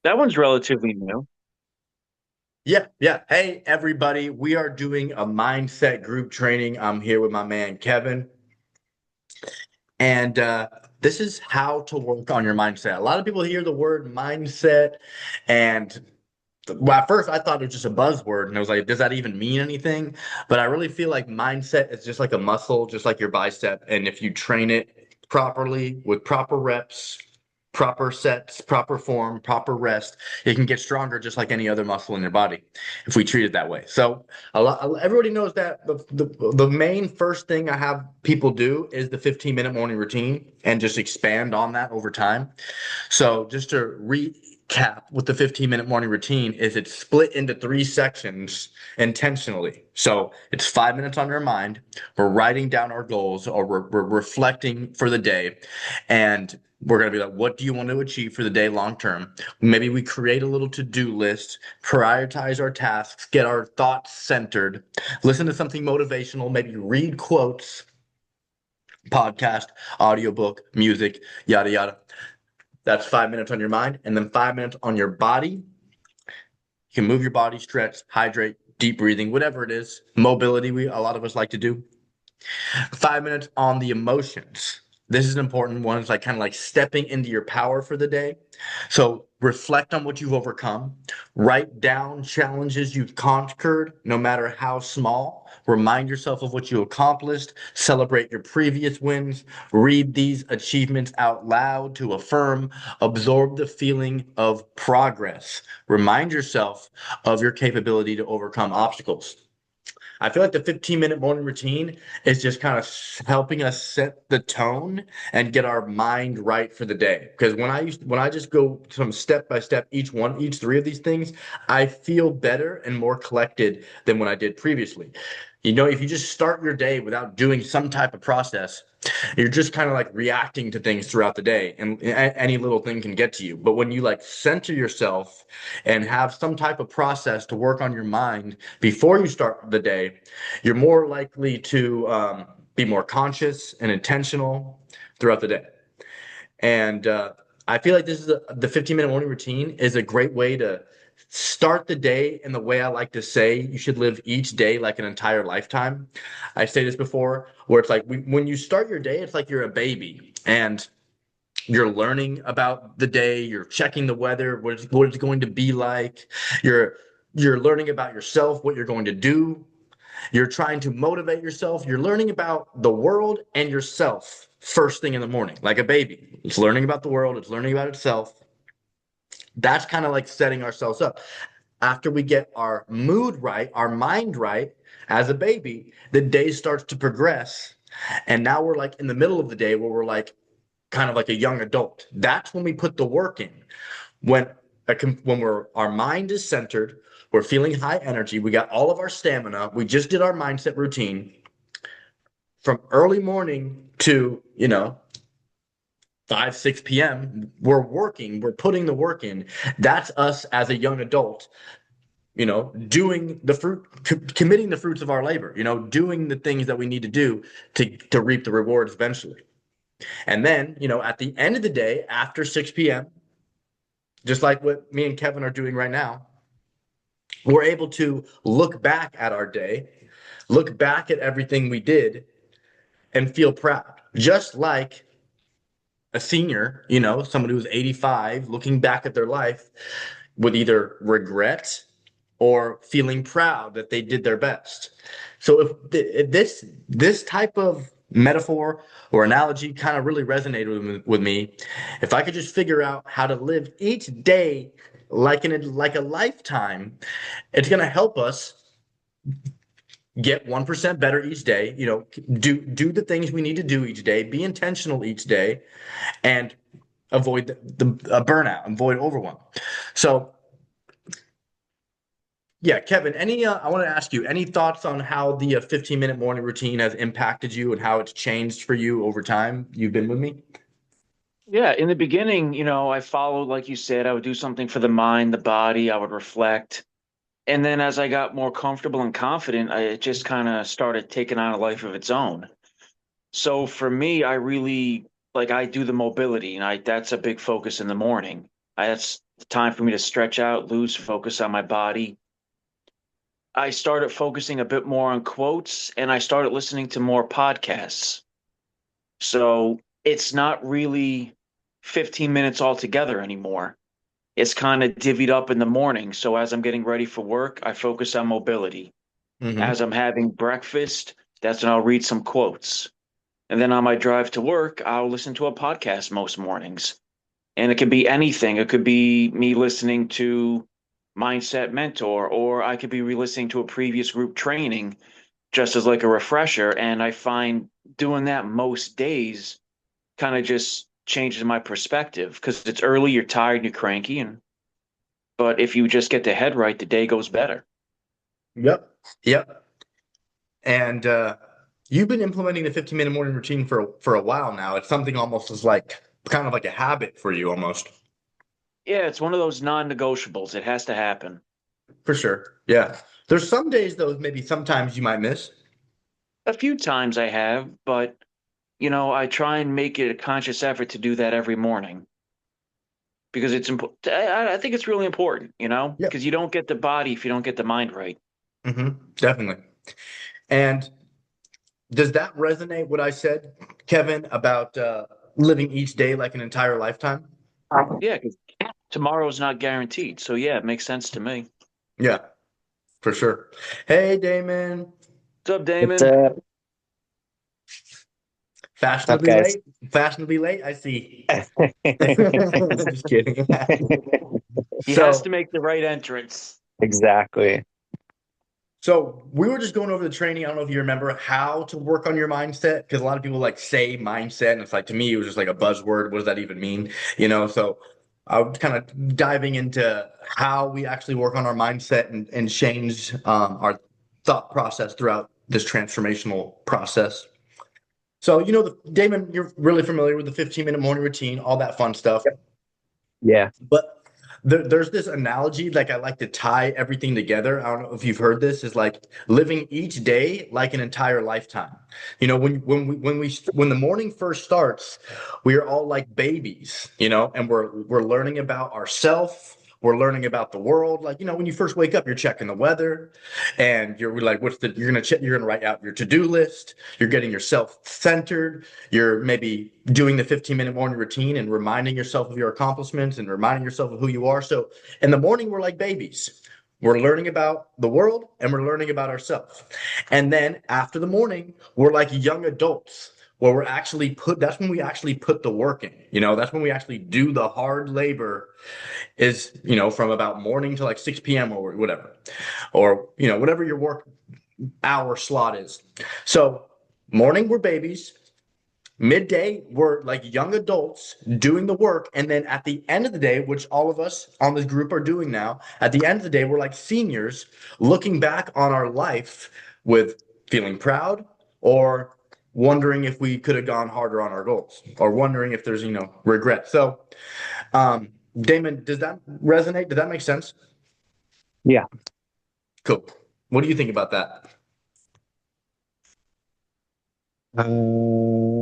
That one's relatively new. Yeah, yeah. Hey, everybody. We are doing a mindset group training. I'm here with my man, Kevin. And this is how to work on your mindset. A lot of people hear the word mindset, and well, at first I thought it was just a buzzword, and I was like, does that even mean anything? But I really feel like mindset is just like a muscle, just like your bicep. And if you train it properly with proper reps, proper sets, proper form, proper rest, it can get stronger just like any other muscle in your body if we treat it that way. So everybody knows that the main first thing I have people do is the 15-minute morning routine and just expand on that over time. So just to recap with the 15-minute morning routine is it's split into three sections intentionally. So it's 5 minutes on your mind. We're writing down our goals or we're reflecting for the day. And we're going to be like, what do you want to achieve for the day long term? Maybe we create a little to-do list, prioritize our tasks, get our thoughts centered, listen to something motivational, maybe read quotes, podcast, audiobook, music, yada, yada. That's 5 minutes on your mind, and then 5 minutes on your body. You can move your body, stretch, hydrate, deep breathing, whatever it is. Mobility, we a lot of us like to do. 5 minutes on the emotions. This is an important one. It's like kind of like stepping into your power for the day. So reflect on what you've overcome. Write down challenges you've conquered, no matter how small. Remind yourself of what you accomplished. Celebrate your previous wins. Read these achievements out loud to affirm. Absorb the feeling of progress. Remind yourself of your capability to overcome obstacles. I feel like the 15-minute morning routine is just kind of helping us set the tone and get our mind right for the day. Because when I just go from step by step each three of these things, I feel better and more collected than when I did previously. You know, if you just start your day without doing some type of process, you're just kind of like reacting to things throughout the day, and any little thing can get to you. But when you like center yourself and have some type of process to work on your mind before you start the day, you're more likely to be more conscious and intentional throughout the day. And I feel like the 15-minute morning routine is a great way to start the day in the way I like to say you should live each day like an entire lifetime. I say this before, where it's like when you start your day, it's like you're a baby and you're learning about the day, you're checking the weather, what it's going to be like, you're you're learning about yourself, what you're going to do, you're trying to motivate yourself. You're learning about the world and yourself first thing in the morning, like a baby. It's learning about the world, it's learning about itself. That's kind of like setting ourselves up. After we get our mood right, our mind right, as a baby, the day starts to progress. And now we're like in the middle of the day where we're like kind of like a young adult. That's when we put the work in. When when our mind is centered, we're feeling high energy, we got all of our stamina, we just did our mindset routine from early morning to, 5, 6 p.m. We're working, we're putting the work in. That's us as a young adult, doing the committing the fruits of our labor, doing the things that we need to do to reap the rewards eventually. And then, at the end of the day, after 6 p.m., just like what me and Kevin are doing right now, we're able to look back at our day, look back at everything we did, and feel proud. Just like a senior, someone who's 85, looking back at their life with either regret or feeling proud that they did their best. So if this type of metaphor or analogy kind of really resonated with me, if I could just figure out how to live each day like a lifetime, it's going to help us get 1% better each day, do the things we need to do each day, be intentional each day, and avoid the burnout, avoid overwhelm. So yeah, Kevin, I want to ask you, any thoughts on how the 15-minute morning routine has impacted you and how it's changed for you over time you've been with me? Yeah, in the beginning, I followed, like you said, I would do something for the mind, the body, I would reflect. And then as I got more comfortable and confident, it just kind of started taking on a life of its own. So for me, I really I do the mobility, and I that's a big focus in the morning. That's time for me to stretch out, lose focus on my body. I started focusing a bit more on quotes and I started listening to more podcasts. So it's not really 15 minutes altogether anymore. It's kind of divvied up in the morning. So as I'm getting ready for work, I focus on mobility. As Hmm. I'm having breakfast, that's when I'll read some quotes. And then on my drive to work, I'll listen to a podcast most mornings. And it could be anything. It could be me listening to Mindset Mentor, or I could be re-listening to a previous group training just as like a refresher. And I find doing that most days kind of just changes my perspective because it's early, you're tired, you're cranky, and but if you just get the head right, the day goes better. Yep. Yep. And you've been implementing the 15-minute morning routine for a while now. It's something almost as like kind of like a habit for you almost. Yeah, it's one of those non-negotiables. It has to happen. For sure. Yeah. There's some days though, maybe sometimes you might miss. A few times I have, but I try and make it a conscious effort to do that every morning because it's important. I think it's really important, Yep. because you don't get the body if you don't get the mind right. Definitely. And does that resonate what I said, Kevin, about living each day like an entire lifetime? Yeah, because tomorrow's not guaranteed. So yeah, it makes sense to me. Yeah, for sure. Hey, Damon. What's up, What's Damon? up? What's up, Fashionably guys? late. Fashionably late, I see. Just kidding. He has So, to make the right entrance. Exactly. so we were just going over the training. I don't know if you remember how to work on your mindset because a lot of people like say mindset, and it's like to me it was just like a buzzword. What does that even mean? So I was kind of diving into how we actually work on our mindset and change our thought process throughout this transformational process. So, Damon, you're really familiar with the 15-minute morning routine, all that fun stuff. Yep. Yeah. But there's this analogy, like I like to tie everything together. I don't know if you've heard this, is like living each day like an entire lifetime. When the morning first starts, we are all like babies, and we're learning about ourselves. We're learning about the world. Like, when you first wake up, you're checking the weather and you're like, you're gonna write out your to-do list. You're getting yourself centered. You're maybe doing the 15-minute morning routine and reminding yourself of your accomplishments and reminding yourself of who you are. So in the morning, we're like babies. We're learning about the world and we're learning about ourselves. And then after the morning, we're like young adults where that's when we actually put the work in. That's when we actually do the hard labor is, from about morning to like 6 p.m. or whatever, or, whatever your work hour slot is. So morning, we're babies. Midday, we're like young adults doing the work. And then at the end of the day, which all of us on this group are doing now, at the end of the day, we're like seniors looking back on our life with feeling proud or wondering if we could have gone harder on our goals or wondering if there's, regret. So, Damon, does that resonate? Does that make sense? Yeah. Cool. What do you think about that?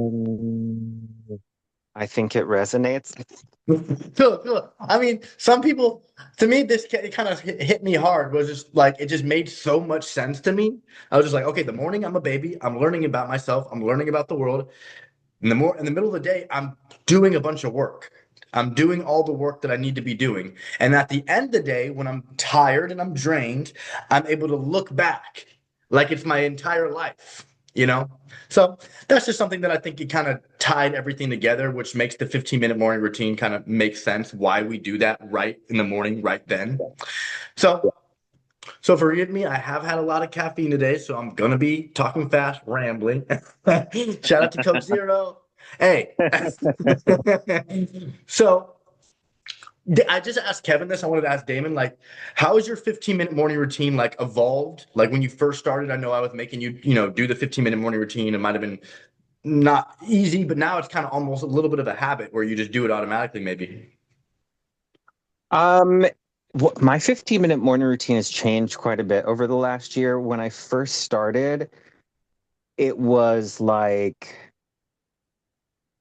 Um, I think it resonates. Cool, cool. I mean, some people, to me, it kind of hit me hard. Was just like it just made so much sense to me. I was just like, okay, the morning I'm a baby, I'm learning about myself, I'm learning about the world. In the middle of the day, I'm doing a bunch of work. I'm doing all the work that I need to be doing. And at the end of the day, when I'm tired and I'm drained, I'm able to look back like it's my entire life, you know? So that's just something that I think it kind of tied everything together, which makes the 15-minute morning routine kind of make sense why we do that right in the morning, right then. So so forgive me, I have had a lot of caffeine today, so I'm gonna be talking fast, rambling. Shout out to Coke Zero. Hey, so I just asked Kevin this. I wanted to ask Damon, like, how has your 15-minute morning routine like evolved? Like when you first started, I know I was making you, do the 15-minute morning routine. It might have been not easy, but now it's kind of almost a little bit of a habit where you just do it automatically, maybe. Um, my 15-minute morning routine has changed quite a bit over the last year. When I first started, it was like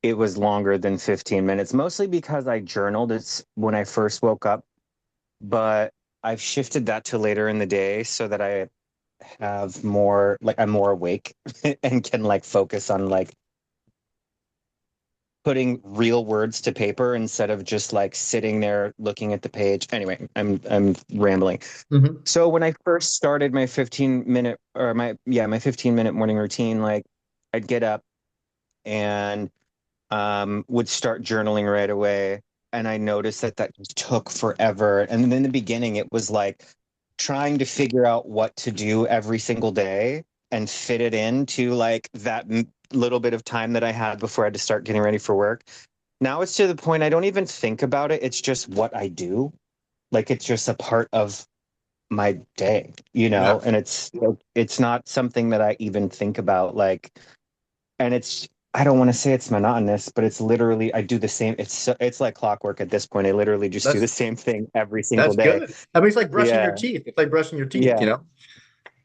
it was longer than 15 minutes, mostly because I journaled. It's when I first woke up, but I've shifted that to later in the day so that I have more, like, I'm more awake and can like focus on like putting real words to paper instead of just like sitting there looking at the page. Anyway, I'm rambling. Hmm. So when I first started my 15-minute or my 15-minute morning routine, like I'd get up and would start journaling right away. And I noticed that that just took forever. And in the beginning, it was like trying to figure out what to do every single day and fit it into like that little bit of time that I had before I had to start getting ready for work. Now it's to the point I don't even think about it. It's just what I do. Like it's just a part of my day, Yeah, and it's not something that I even think about. Like, and it's I don't want to say it's monotonous, but it's literally I do the same. It's like clockwork at this point. I literally just do that's the same thing every single that's day. good. I mean, it's like brushing your Yeah, teeth. It's like brushing your teeth, yeah, you know?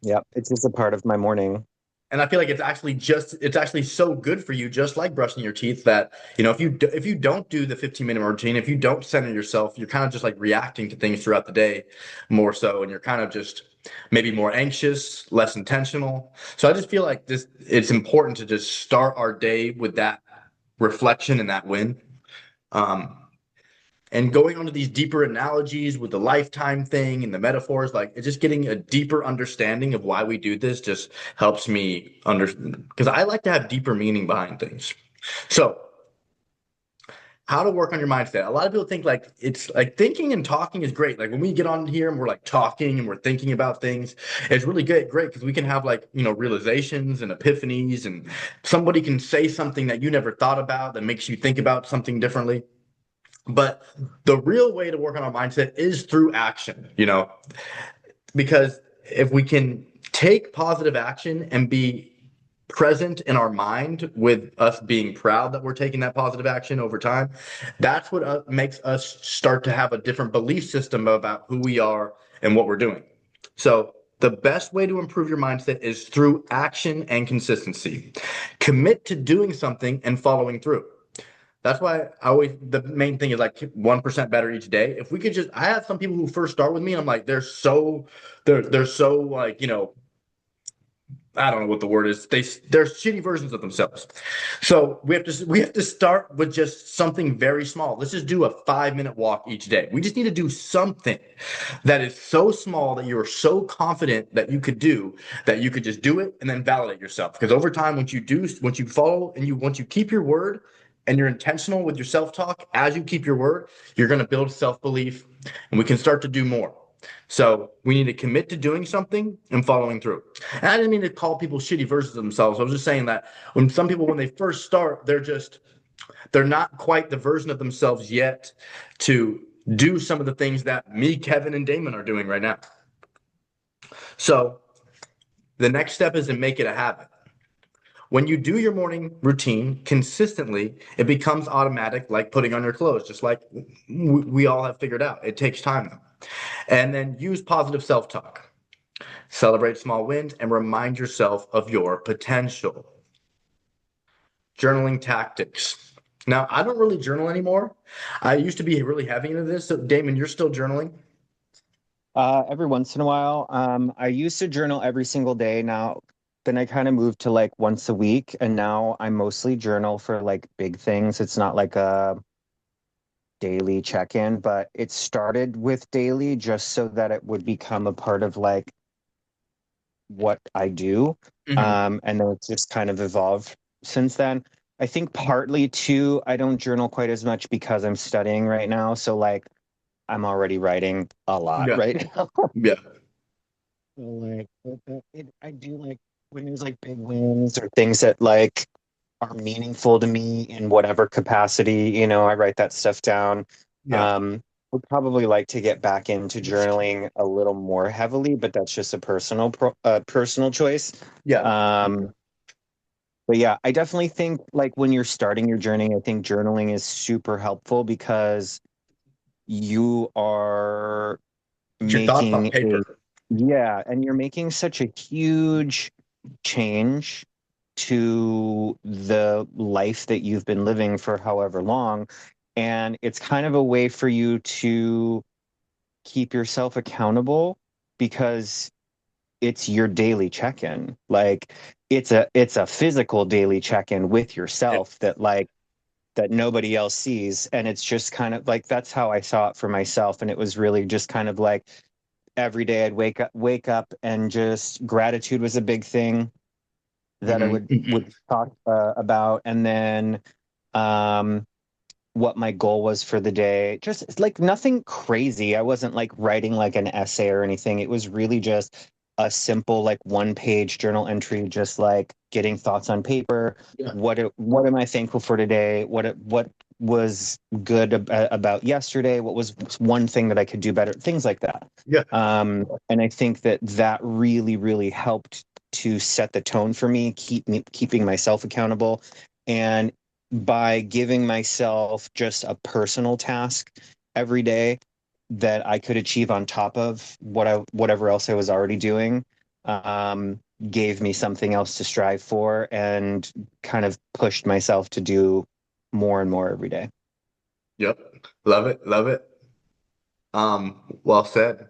yeah. It's just a part of my morning. And I feel like it's actually so good for you, just like brushing your teeth, that if you don't do the 15-minute routine, if you don't center yourself, you're kind of just like reacting to things throughout the day more so, and you're kind of just maybe more anxious, less intentional. So I just feel like this it's important to just start our day with that reflection and that win. Um, and going on to these deeper analogies with the lifetime thing and the metaphors, like it's just getting a deeper understanding of why we do this just helps me understand, because I like to have deeper meaning behind things. So how to work on your mindset. A lot of people think like it's like thinking and talking is great. Like when we get on here and we're like talking and we're thinking about things, it's really great because we can have like, realizations and epiphanies, and somebody can say something that you never thought about that makes you think about something differently. But the real way to work on our mindset is through action, because if we can take positive action and be present in our mind with us being proud that we're taking that positive action over time, that's what makes us start to have a different belief system about who we are and what we're doing. So, the best way to improve your mindset is through action and consistency. Commit to doing something and following through. That's why the main thing is like 1% better each day. If we could just, I have some people who first start with me and I'm like, they're so like, I don't know what the word is. They're shitty versions of themselves. So we have to start with just something very small. Let's just do a 5-minute walk each day. We just need to do something that is so small that you're so confident that you could do that you could just do it and then validate yourself. Because over time, once you follow and once you keep your word and you're intentional with your self-talk, as you keep your word, you're going to build self-belief, and we can start to do more. So we need to commit to doing something and following through. And I didn't mean to call people shitty versions of themselves. I was just saying that when some people, when they first start, they're not quite the version of themselves yet to do some of the things that me, Kevin, and Damon are doing right now. So the next step is to make it a habit. When you do your morning routine consistently, it becomes automatic, like putting on your clothes, just like we all have figured out. It takes time though. And then use positive self talk. Celebrate small wins and remind yourself of your potential. Journaling tactics. Now, I don't really journal anymore. I used to be really heavy into this. So, Damon, you're still journaling? Every once in a while, I used to journal every single day. Now, then I kind of moved to like once a week, and now I mostly journal for like big things. It's not like a daily check-in, but it started with daily just so that it would become a part of like what I do. Hmm. And then it's just kind of evolved since then. I think partly too, I don't journal quite as much because I'm studying right now. So like I'm already writing a lot Yeah. right now. Yeah. So, like I do like when there's like big wins or things that like are meaningful to me in whatever capacity, I write that stuff down. Yeah. Would probably like to get back into journaling a little more heavily, but that's just a personal choice. Yeah. Um, but yeah, I definitely think like when you're starting your journey, I think journaling is super helpful because you are Get your thoughts on making paper. yeah, and you're making such a huge change to the life that you've been living for however long. And it's kind of a way for you to keep yourself accountable because it's your daily check-in. Like it's a physical daily check-in with Yeah. yourself that nobody else sees. And it's just kind of like that's how I saw it for myself. And it was really just kind of like every day I'd wake up and just gratitude was a big thing that I Hmm. would talk about, and then um, what my goal was for the day. Just like nothing crazy. I wasn't like writing like an essay or anything. It was really just a simple like one-page journal entry, just like getting thoughts on paper. Yeah. What am I thankful for today? What was good about yesterday? What was one thing that I could do better? Things like that. Yeah. And I think that that really, really helped to set the tone for me, keeping myself accountable. And by giving myself just a personal task every day that I could achieve on top of whatever else I was already doing, um, gave me something else to strive for and kind of pushed myself to do more and more every day. Yep. Love it. Love it. Well said.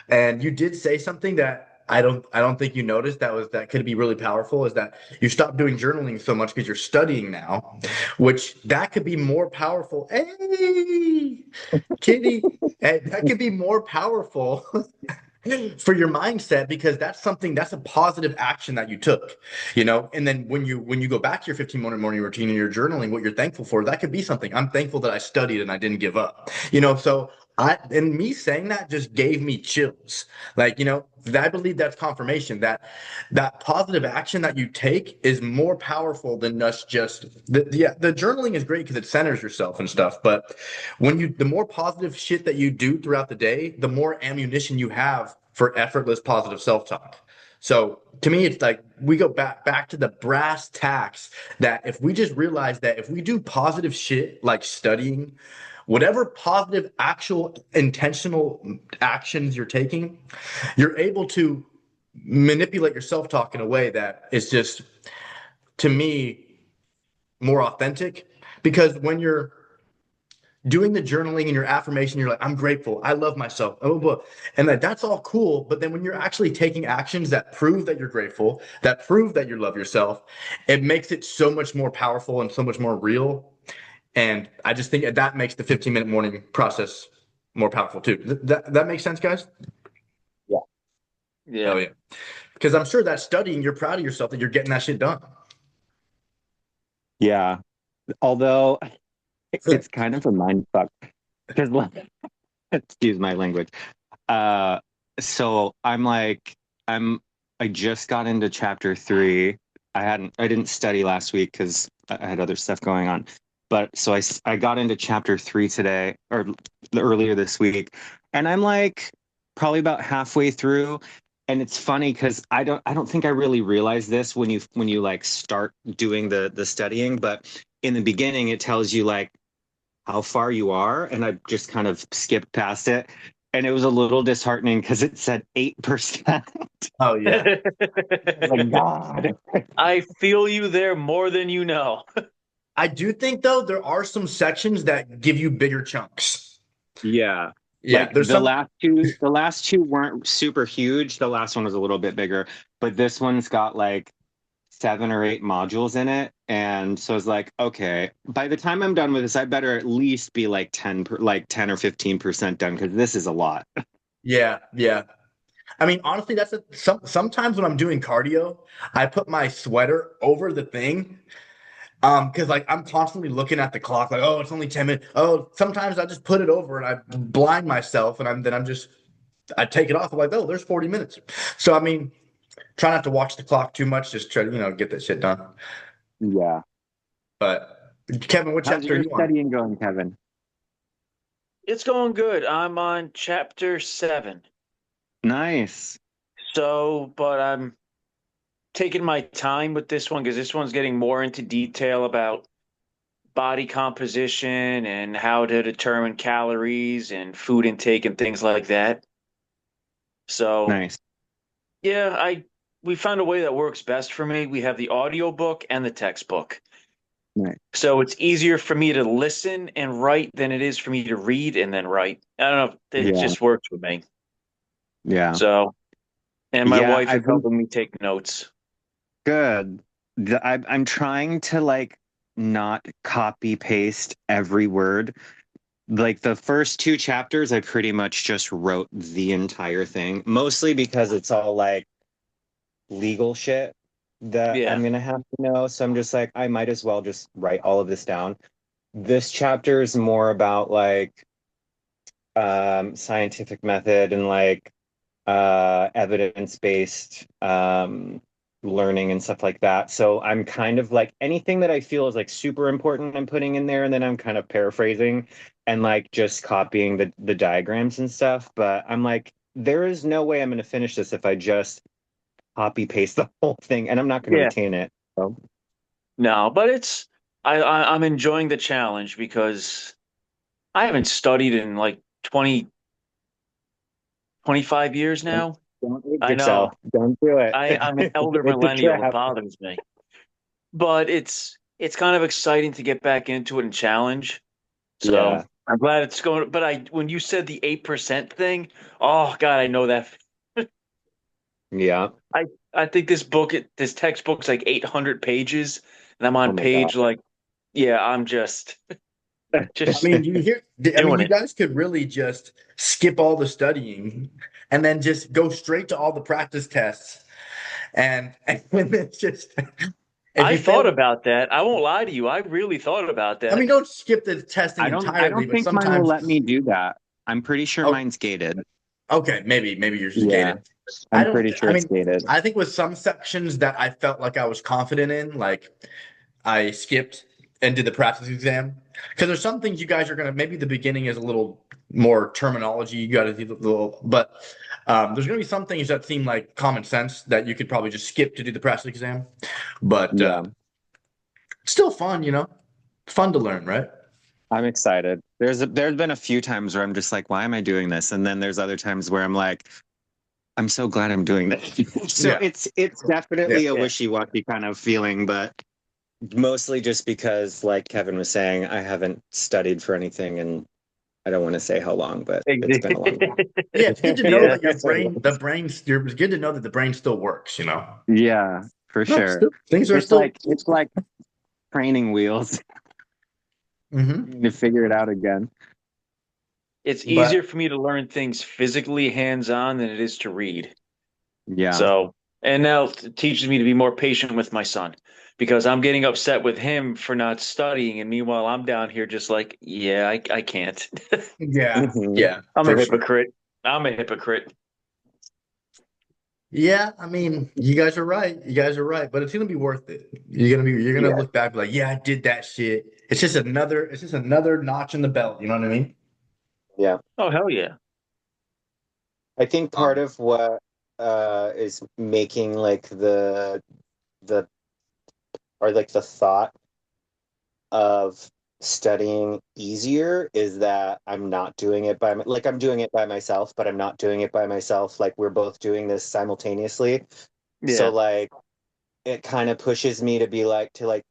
And you did say something that I don't think you noticed that could be really powerful is that you stopped doing journaling so much because you're studying now, which that could be more powerful. Hey, Kitty, hey, that could be more powerful for your mindset because that's a positive action that you took, and then when you go back to your 15-minute morning routine and you're journaling what you're thankful for, that could be something. I'm thankful that I studied and I didn't give up, so me saying that just gave me chills. Like, I believe that's confirmation that positive action that you take is more powerful than us just the journaling is great because it centers yourself and stuff, but the more positive shit that you do throughout the day, the more ammunition you have for effortless positive self-talk. So to me, it's like we go back to the brass tacks that if we just realize that if we do positive shit like studying, whatever positive, actual, intentional actions you're taking, you're able to manipulate your self-talk in a way that is just, to me, more authentic. Because when you're doing the journaling and your affirmation, you're like, I'm grateful, I love myself, oh, blah. And that's all cool. But then when you're actually taking actions that prove that you're grateful, that prove that you love yourself, it makes it so much more powerful and so much more real. And I just think that makes the 15-minute morning process more powerful too. That makes sense, guys? Yeah. Oh Yeah. yeah. Because I'm sure that studying, you're proud of yourself that you're getting that shit done. Yeah. Although it's kind of a mind fuck because excuse my language. Uh, so I'm, I just got into chapter 3. I didn't study last week because I had other stuff going on. But so I got into chapter 3 today or earlier this week, and I'm like probably about halfway through. And it's funny because I don't think I really realized this when you like start doing the studying, but in the beginning it tells you like how far you are, and I just kind of skipped past it. And it was a little disheartening because it said 8%. Oh yeah. Like, God. I feel you there more than you know. I do think though there are some sections that give you bigger chunks. Yeah. Yeah, Like there's some. the last two weren't super huge. The last one was a little bit bigger, but this one's got like 7 or 8 modules in it. And so it's like, okay, by the time I'm done with this, I better at least be like 10 or 15% done because this is a lot. Yeah, yeah. I mean, honestly, sometimes when I'm doing cardio, I put my sweater over the thing. Because like I'm constantly looking at the clock, like, oh, it's only 10 minutes. Oh, sometimes I just put it over and I blind myself and I take it off. I'm like, oh, there's 40 minutes. So I mean, try not to watch the clock too much, just try to, get that shit done. Yeah. But Kevin, what How's chapter are your you on? studying going, Kevin? It's going good. I'm on chapter 7. Nice. So, but I'm taking my time with this one because this one's getting more into detail about body composition and how to determine calories and food intake and things like that. So, Nice. yeah, I we found a way that works best for me. We have the audio book and the textbook. Right. So it's easier for me to listen and write than it is for me to read and then write. I don't know. It Yeah. just works with me. Yeah. So, and my Yeah. wife is I've been helping me take notes. good. I'm trying to like not copy paste every word. Like the first two chapters, I pretty much just wrote the entire thing, mostly because it's all like legal shit that Yeah. I'm gonna have to know. So I'm just like, I might as well just write all of this down. This chapter is more about like scientific method and like evidence-based learning and stuff like that. So I'm kind of like anything that I feel is like super important I'm putting in there, and then I'm kind of paraphrasing and like just copying the diagrams and stuff. But I'm like, there is no way I'm going to finish this if I just copy paste the whole thing, and I'm not going to Yeah. retain it. So No, but I'm enjoying the challenge because I haven't studied in like 20, 25 years don't, now. don't age I yourself. know. Don't do it. I'm an elder It's a millennial. It trap. bothers me. But it's kind of exciting to get back into it and challenge. So Yeah. I'm glad it's going. But I when you said the 8% thing, oh God, I know that. Yeah. I I think this textbook's like 800 pages, and I'm Oh on my God. page like, yeah, I'm just I just mean, you hear, I mean, doing you it. guys could really just skip all the studying and then just go straight to all the practice tests. And then it's just, if I you fail thought the, about that. I won't lie to you. I really thought about I mean, that. don't skip the testing I entirely, don't but think mine will let sometimes, me do that. I'm pretty sure oh, mine's gated. okay, maybe you're just Yeah. gated. I I'm don't, pretty sure I it's mean, gated. I think with some sections that I felt like I was confident in, like I skipped and did the practice exam because there's some things you guys are gonna maybe the beginning is a little more terminology you got to do a little, but there's gonna be some things that seem like common sense that you could probably just skip to do the practice exam, but Yeah. it's still fun, you know, fun to learn, right? I'm excited. There's been a few times where I'm just like, why am I doing this? And then there's other times where I'm like, I'm so glad I'm doing this. So Yeah, it's yeah, definitely a Yeah. wishy-washy kind of feeling, but mostly just because, like Kevin was saying, I haven't studied for anything and I don't want to say how long, but it's been a long yeah. It's good to know Yeah. that your brain, the brain's, it's good to know that the brain still works, you know. Yeah, for No, sure. still, things are still. It's like training wheels Hmm. to figure it out again. It's easier But for me to learn things physically hands-on than it is to read. Yeah. So, and now it teaches me to be more patient with my son because I'm getting upset with him for not studying. And meanwhile, I'm down here just like, yeah, I can't. yeah, Hmm. yeah, I'm a for sure. hypocrite. I'm a hypocrite. Yeah, I mean, you guys are right. You guys are right, but it's gonna be worth it. You're gonna Yeah. look back like, yeah, I did that shit. It's just another notch in the belt. You know what I mean? Yeah. Oh, hell yeah. I think part Um, of what is making like the or like the thought of studying easier is that I'm not doing it like I'm doing it by myself, but I'm not doing it by myself. Like we're both doing this simultaneously. So Yeah. like it kind of pushes me to be like to like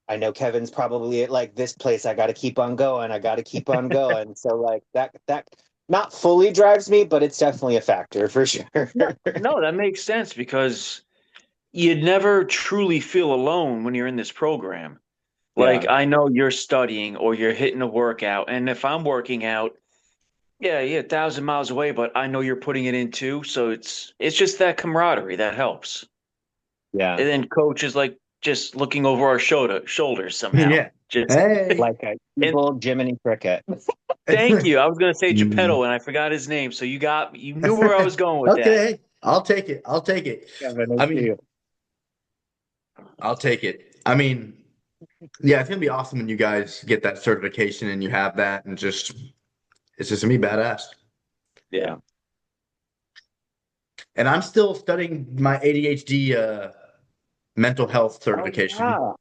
I know Kevin's probably at like this place. I got to keep on going. I got to keep on going. So like that not fully drives me, but it's definitely a factor for sure. No, no, that makes sense because you never truly feel alone when you're in this program. Yeah. Like I know you're studying or you're hitting a workout, and if I'm working out, yeah, yeah, 1,000 miles away, but I know you're putting it in too. So it's just that camaraderie that helps. Yeah. And then coach is like just looking over our shoulders somehow. yeah. Just Hey. Like a and evil Jiminy Cricket. thank you. I was gonna say Mm. Geppetto and I forgot his name. So you knew where I was going with that. Okay, I'll take it. I'll take it. Kevin, I it's mean, you. I'll take it. I mean, yeah, it's gonna be awesome when you guys get that certification and you have that, and just it's just gonna be badass. Yeah. Yeah. And I'm still studying my ADHD mental health Oh certification. yeah.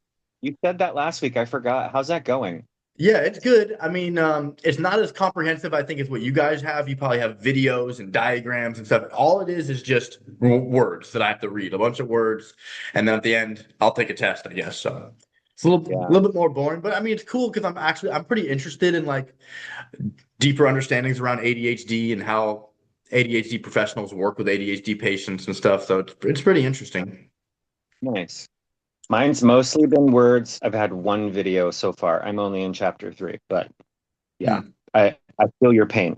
You said that last week. I forgot. How's that going? Yeah, it's good. I mean, it's not as comprehensive, I think, as what you guys have. You probably have videos and diagrams and stuff. All it is just words that I have to read, a bunch of words, and then at the end, I'll take a test, I guess. So it's Yeah. little bit more boring, but I mean, it's cool because I'm pretty interested in like deeper understandings around ADHD and how ADHD professionals work with ADHD patients and stuff. So it's pretty interesting. Nice. Mine's mostly been words. I've had one video so far. I'm only in chapter 3, but yeah, Hmm. I feel your pain.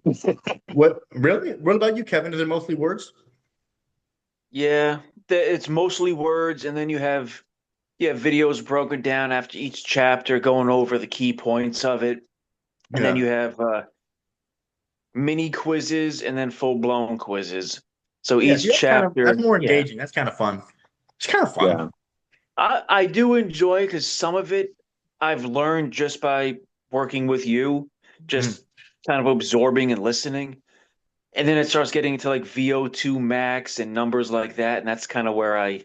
What really? What about you, Kevin? Is it mostly words? Yeah, it's mostly words, and then you have videos broken down after each chapter, going over the key points of it, and then Yeah. you have mini quizzes and then full blown quizzes. So Yeah, each see, that's chapter, more yeah, engaging. That's kind of fun. It's kind of fun. Yeah. I do enjoy because some of it I've learned just by working with you, Mm. just kind of absorbing and listening. And then it starts getting into like VO2 max and numbers like that, and that's kind of where I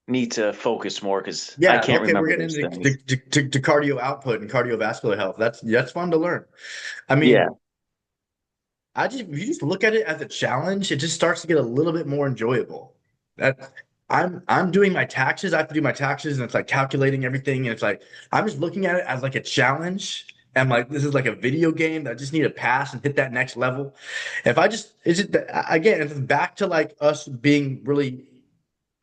need to focus more because I Yeah, can't okay, we're remember getting those into things. to cardio output and cardiovascular health. That's fun to learn. I Yeah. mean, if you just look at it as a challenge, it just starts to get a little bit more enjoyable. That I'm doing my taxes. I have to do my taxes, and it's like calculating everything, and it's like I'm just looking at it as like a challenge. And like this is like a video game that I just need to pass and hit that next level. If I just it's just again, it's back to like us being really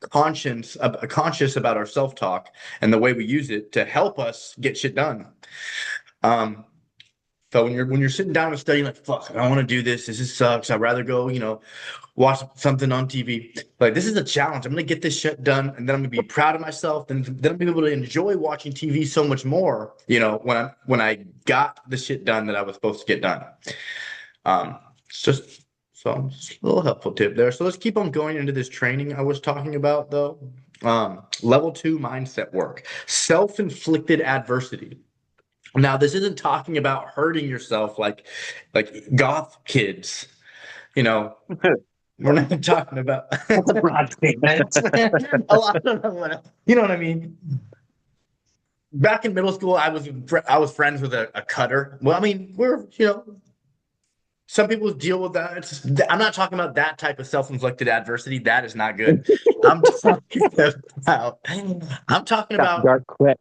conscious about our self-talk and the way we use it to help us get shit done. Um, so when you're sitting down and studying, like, fuck, I don't want to do this. This just sucks. I'd rather go, watch something on TV. Like, this is a challenge. I'm gonna get this shit done, and then I'm gonna be proud of myself. Then I'm gonna be able to enjoy watching TV so much more. When I got the shit done that I was supposed to get done. It's just it's a little helpful tip there. So let's keep on going into this training I was talking about, though. Level 2 mindset work, self-inflicted adversity. Now, this isn't talking about hurting yourself like goth kids. You know, we're not talking about That's a broad statement. a lot of you know what I mean. Back in middle school, I was friends with a cutter. Well, I mean, some people deal with that. I'm not talking about that type of self-inflicted adversity. That is not good. I'm talking about I'm talking Got about dark quick.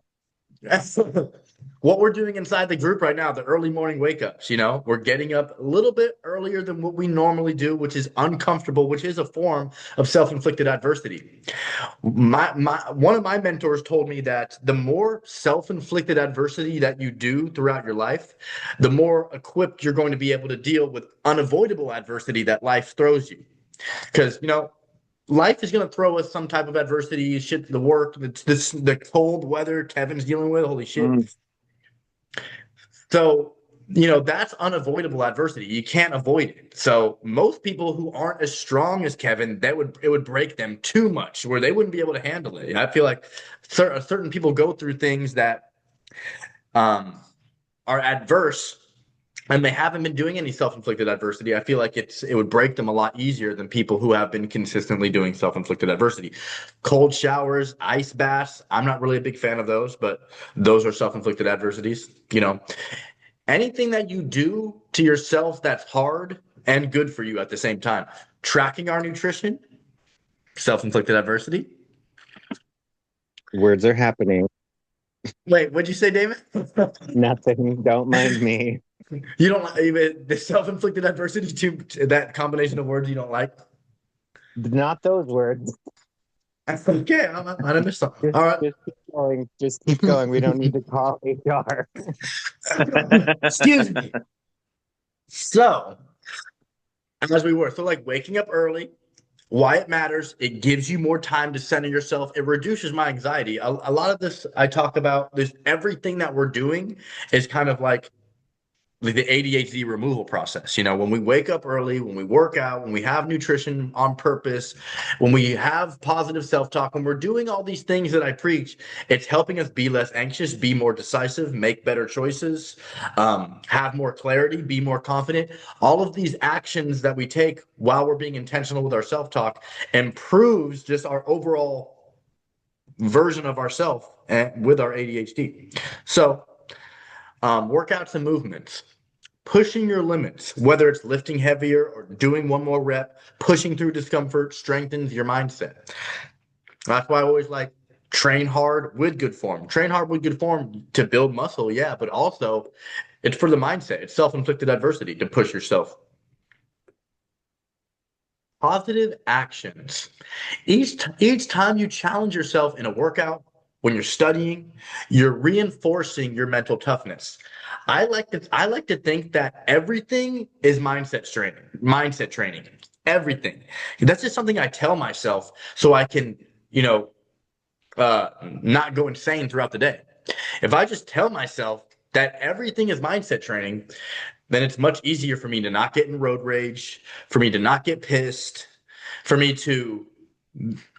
what we're doing inside the group right now, the early morning wake ups. We're getting up a little bit earlier than what we normally do, which is uncomfortable, which is a form of self-inflicted adversity. One of my mentors told me that the more self-inflicted adversity that you do throughout your life, the more equipped you're going to be able to deal with unavoidable adversity that life throws you. Because, life is going to throw us some type of adversity, shit, the work, the cold weather Kevin's dealing with. Holy shit. Mm. So, that's unavoidable adversity. You can't avoid it. So most people who aren't as strong as Kevin, it would break them too much where they wouldn't be able to handle it. I feel like certain people go through things that um, are adverse and they haven't been doing any self-inflicted adversity. I feel like it would break them a lot easier than people who have been consistently doing self-inflicted adversity. Cold showers, ice baths. I'm not really a big fan of those, but those are self-inflicted adversities. Anything that you do to yourself that's hard and good for you at the same time. Tracking our nutrition, self-inflicted adversity. Words are happening. Wait, what'd you say, David? Nothing. Don't mind me. You don't like even the self-inflicted adversity to that combination of words you don't like? Not those words. Okay, I might have missed something. Just, All right. just keep going. Just keep going. We don't need to call HR. Excuse me. So, as we were, so like waking up early, why it matters, it gives you more time to center yourself. It reduces my anxiety. A lot of this I talk about, this everything that we're doing is kind of like the ADHD removal process. When we wake up early, when we work out, when we have nutrition on purpose, when we have positive self-talk, when we're doing all these things that I preach, it's helping us be less anxious, be more decisive, make better choices, have more clarity, be more confident. All of these actions that we take while we're being intentional with our self-talk improves just our overall version of ourself and with our ADHD. So Workouts and movements, pushing your limits, whether it's lifting heavier or doing one more rep, pushing through discomfort strengthens your mindset. That's why I always like train hard with good form. Train hard with good form to build muscle, yeah, but also it's for the mindset. It's self-inflicted adversity to push yourself. Positive actions. Each time you challenge yourself in a workout, when you're studying, you're reinforcing your mental toughness. I like to think that everything is mindset training. Everything. That's just something I tell myself so I can, you know, not go insane throughout the day. If I just tell myself that everything is mindset training, then it's much easier for me to not get in road rage, for me to not get pissed, for me to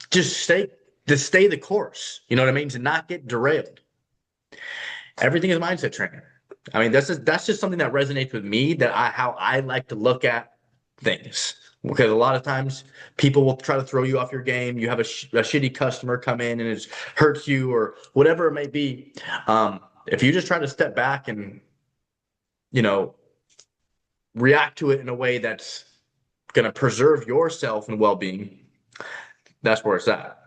just stay the course. You know what I mean? To not get derailed. Everything is mindset training. I mean, that's just something that resonates with me that how I like to look at things. Because a lot of times people will try to throw you off your game. You have a shitty customer come in and it hurts you or whatever it may be. If you just try to step back and, you know, react to it in a way that's going to preserve yourself and well-being, that's where it's at.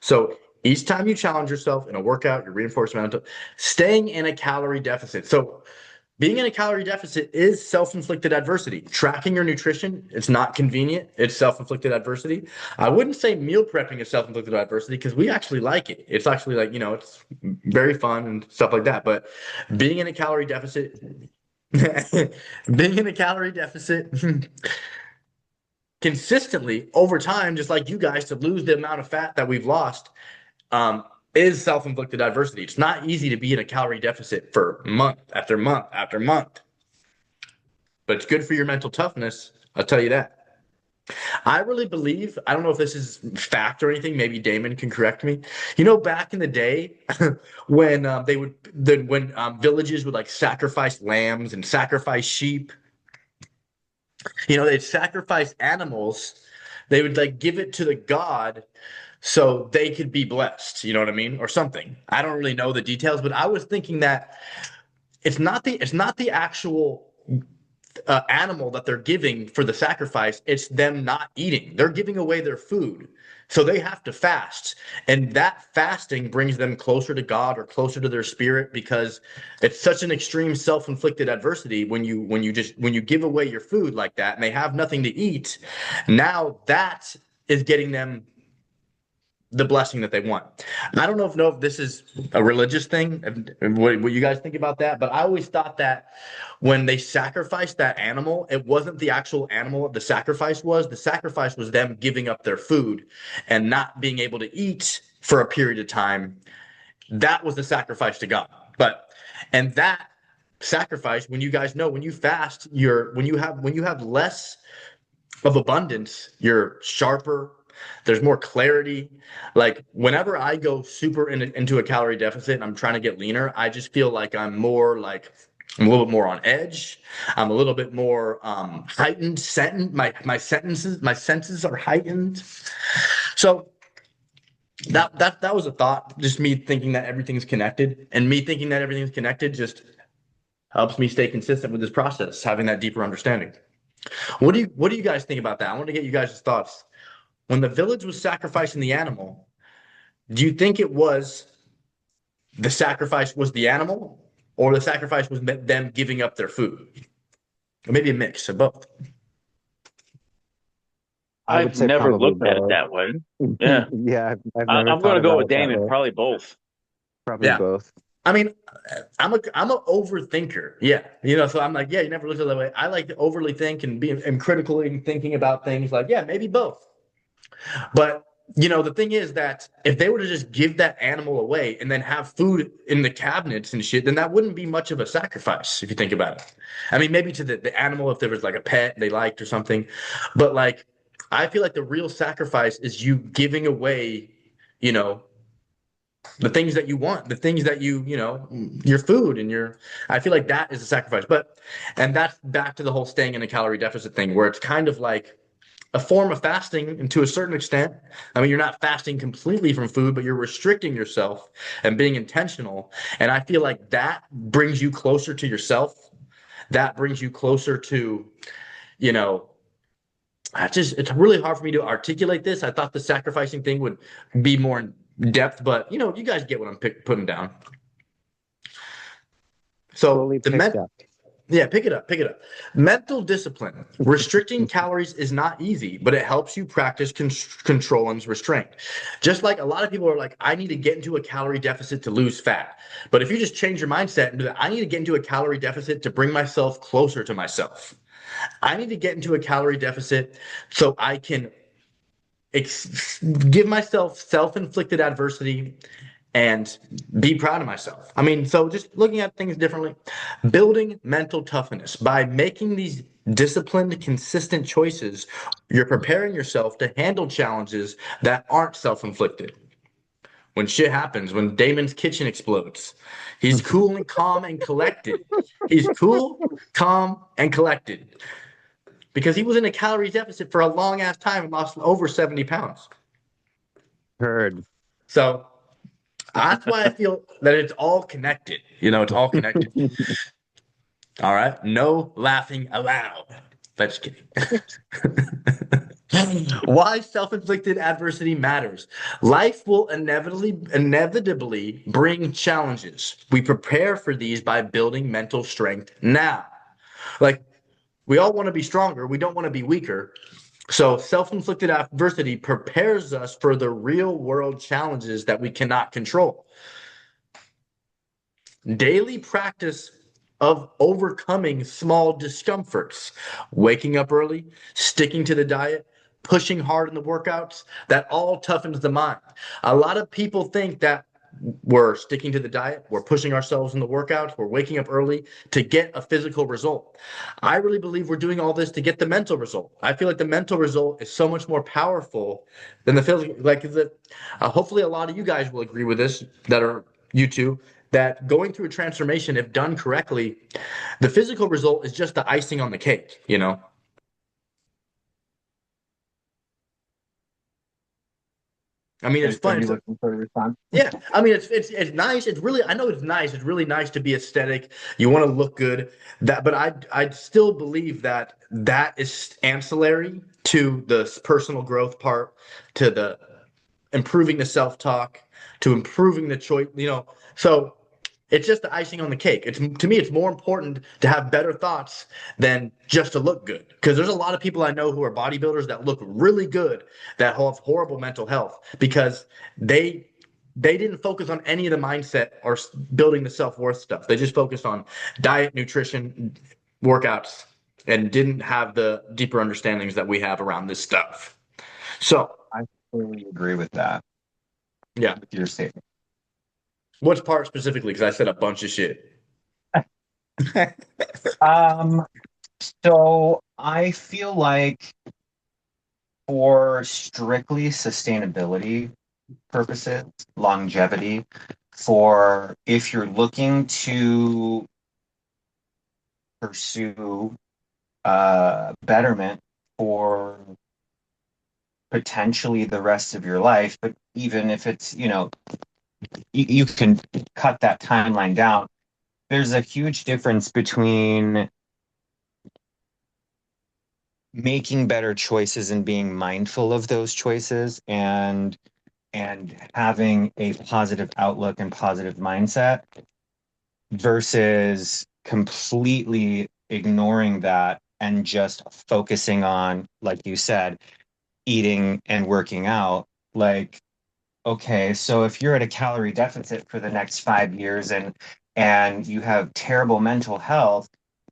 So each time you challenge yourself in a workout, you're reinforcing mental, staying in a calorie deficit. So being in a calorie deficit is self-inflicted adversity. Tracking your nutrition, it's not convenient. It's self-inflicted adversity. I wouldn't say meal prepping is self-inflicted adversity because we actually like it. It's actually like, it's very fun and stuff like that. But being in a calorie deficit, being in a calorie deficit consistently over time, just like you guys, to lose the amount of fat that we've lost, um, is self-inflicted adversity. It's not easy to be in a calorie deficit for month after month after month, but it's good for your mental toughness. I'll tell you that. I really believe, I don't know if this is fact or anything, maybe Damon can correct me. Back in the day when villages would like sacrifice lambs and sacrifice sheep, they'd sacrifice animals. They would like give it to the god so they could be blessed, you know what I mean? Or something. I don't really know the details, but I was thinking that it's not the actual animal that they're giving for the sacrifice. It's them not eating. They're giving away their food. So they have to fast. And that fasting brings them closer to God or closer to their spirit because it's such an extreme self-inflicted adversity when you give away your food like that and they have nothing to eat. Now that is getting them the blessing that they want. I don't know if this is a religious thing, what you guys think about that, but I always thought that when they sacrificed that animal, it wasn't the actual animal the sacrifice was. The sacrifice was them giving up their food and not being able to eat for a period of time. That was the sacrifice to God. And that sacrifice, when you guys know, when you fast, when you have less of abundance, you're sharper. There's more clarity. Like whenever I go super into a calorie deficit and I'm trying to get leaner, I just feel like I'm a little bit more on edge. I'm a little bit more heightened. My senses are heightened. So that was a thought. Just me thinking that everything's connected, and me thinking that everything's connected just helps me stay consistent with this process, having that deeper understanding. What do you guys think about that? I want to get you guys' thoughts. When the village was sacrificing the animal, do you think it was the sacrifice was the animal, or the sacrifice was them giving up their food? Or maybe a mix of both. I would I've say never probably looked at it both. that way. Yeah. Yeah, I've I, never I'm going thought to go about with it that Damon, way. probably both. Probably Yeah. both. I mean, I'm a overthinker. Yeah. So I'm like, yeah, you never looked at it that way. I like to overly think and critically thinking about things like, yeah, maybe both. But the thing is that if they were to just give that animal away and then have food in the cabinets and shit, then that wouldn't be much of a sacrifice if you think about it. I mean, maybe to the animal if there was like a pet they liked or something. But like I feel like the real sacrifice is you giving away, you know, the things that you want, the things that your food and I feel like that is a sacrifice. And that's back to the whole staying in a calorie deficit thing where it's kind of like a form of fasting and to a certain extent. I mean, you're not fasting completely from food, but you're restricting yourself and being intentional. And I feel like that brings you closer to yourself. That brings you closer to, you know, it's really hard for me to articulate this. I thought the sacrificing thing would be more in depth, but you guys get what I'm putting down. So Fully the picked up. Yeah, pick it up. Mental discipline. Restricting calories is not easy, but it helps you practice control and restraint. Just like a lot of people are like, I need to get into a calorie deficit to lose fat. But if you just change your mindset into that, I need to get into a calorie deficit to bring myself closer to myself. I need to get into a calorie deficit so I can give myself self-inflicted adversity and be proud of myself. I mean, so just looking at things differently, building mental toughness by making these disciplined, consistent choices, you're preparing yourself to handle challenges that aren't self-inflicted. When shit happens, when Damon's kitchen explodes, he's cool and calm and collected. He's cool, calm, and collected because he was in a calorie deficit for a long ass time and lost over 70 pounds. Heard. So that's why I feel that it's all connected. It's all connected. All right. No laughing allowed. Just kidding. Why self-inflicted adversity matters. Life will inevitably bring challenges. We prepare for these by building mental strength now. Like we all want to be stronger. We don't want to be weaker. So self-inflicted adversity prepares us for the real world challenges that we cannot control. Daily practice of overcoming small discomforts, waking up early, sticking to the diet, pushing hard in the workouts, that all toughens the mind. A lot of people think that we're sticking to the diet, we're pushing ourselves in the workouts, we're waking up early to get a physical result. I really believe we're doing all this to get the mental result. I feel like the mental result is so much more powerful than the physical. Hopefully, a lot of you guys will agree with this that are you two that going through a transformation, if done correctly, the physical result is just the icing on the cake. I mean, it's Are fun. you looking for a response? Yeah, I mean it's nice. It's really I know it's nice. It's really nice to be aesthetic. You want to look good. But I still believe that that is ancillary to the personal growth part, to the improving the self-talk, to improving the choice. So it's just the icing on the cake. It's to me, it's more important to have better thoughts than just to look good. Because there's a lot of people I know who are bodybuilders that look really good that have horrible mental health because they they didn't focus on any of the mindset or building the self-worth stuff. They just focused on diet, nutrition, workouts, and didn't have the deeper understandings that we have around this stuff. So, I fully agree with that, yeah. with your statement. Which part specifically? Because I said a bunch of shit. Um, so I feel like for strictly sustainability purposes, longevity, for if you're looking to pursue betterment for potentially the rest of your life, but even if it's, you can cut that timeline down. There's a huge difference between making better choices and being mindful of those choices and having a positive outlook and positive mindset versus completely ignoring that and just focusing on, like you said, eating and working out. Like, okay, so if you're at a calorie deficit for the next 5 years and you have terrible mental health,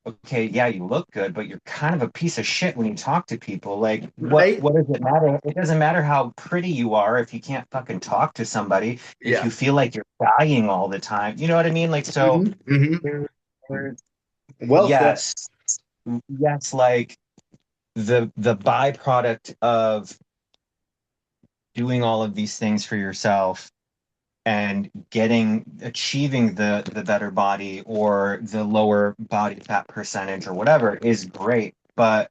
okay, yeah, you look good, but you're kind of a piece of shit when you talk to people. Like, Right? what does it matter? It doesn't matter how pretty you are if you can't fucking talk to somebody, if Yeah. you feel like you're dying all the time. You know what I mean? Like, so there, there, Well said. yes, yes, like the byproduct of doing all of these things for yourself and achieving the better body or the lower body fat percentage or whatever is great, but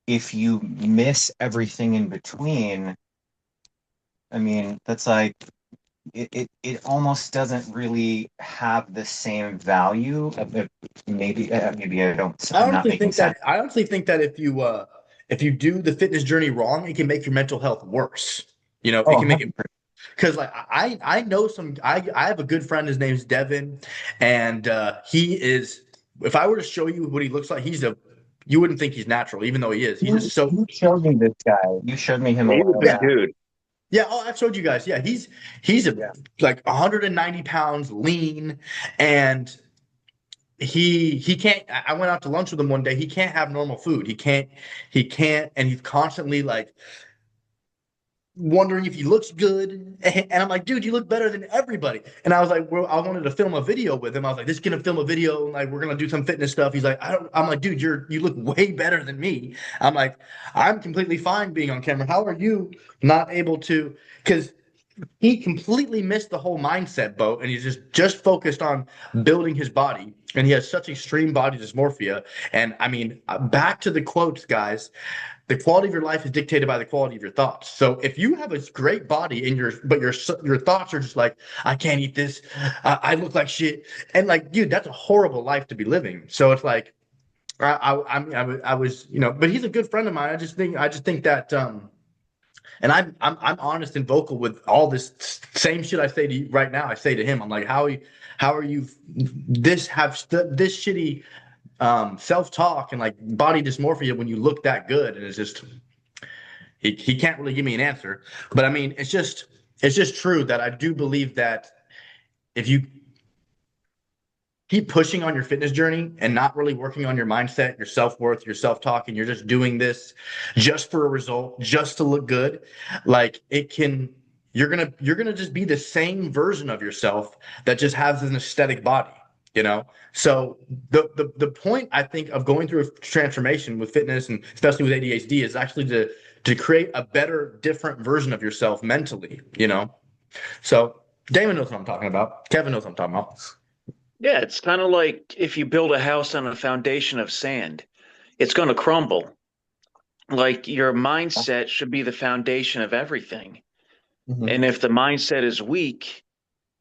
if you miss everything in between, I mean, that's like it almost doesn't really have the same value of it. Maybe I'm not making sense. I honestly think that if you do the fitness journey wrong, it can make your mental health worse. You know, Oh, it can make it 100%. because like I know some I have a good friend. His name's Devin, and he is. If I were to show you what he looks like, you wouldn't think he's natural, even though he is. He's just so You showed me this guy. You showed me him a He's a while big yeah. back. dude. Yeah, oh, I've showed you guys. Yeah, he's a Yeah. like 190 pounds, lean, and he can't. I went out to lunch with him one day. He can't have normal food. He can't, and he's constantly like wondering if he looks good. And I'm like, dude, you look better than everybody. And I was like, well, I wanted to film a video with him. I was like, this is gonna film a video, and like we're gonna do some fitness stuff. He's like, I don't. I'm like, dude, you look way better than me. I'm like, I'm completely fine being on camera. How are you not able to? Because he completely missed the whole mindset boat, and he's just focused on building his body, and he has such extreme body dysmorphia. And I mean, back to the quotes, guys, the quality of your life is dictated by the quality of your thoughts. So if you have a great body and your thoughts are just like, I can't eat this, I look like shit, and like, dude, that's a horrible life to be living. So it's like I was, but he's a good friend of mine. I just think that and I'm honest and vocal with all this same shit I say to you right now. I say to him, I'm like, how are you this shitty self-talk and like body dysmorphia when you look that good? And it's just he can't really give me an answer. But I mean, it's just true that I do believe that if you keep pushing on your fitness journey and not really working on your mindset, your self-worth, your self-talk, and you're just doing this just for a result, just to look good, like you're gonna just be the same version of yourself that just has an aesthetic body, you know? So the point I think of going through a transformation with fitness and especially with ADHD is actually to create a better, different version of yourself mentally, you know? So Damon knows what I'm talking about. Kevin knows what I'm talking about. Yeah, it's kind of like if you build a house on a foundation of sand, it's going to crumble. Like your mindset should be the foundation of everything. Mhm. And if the mindset is weak,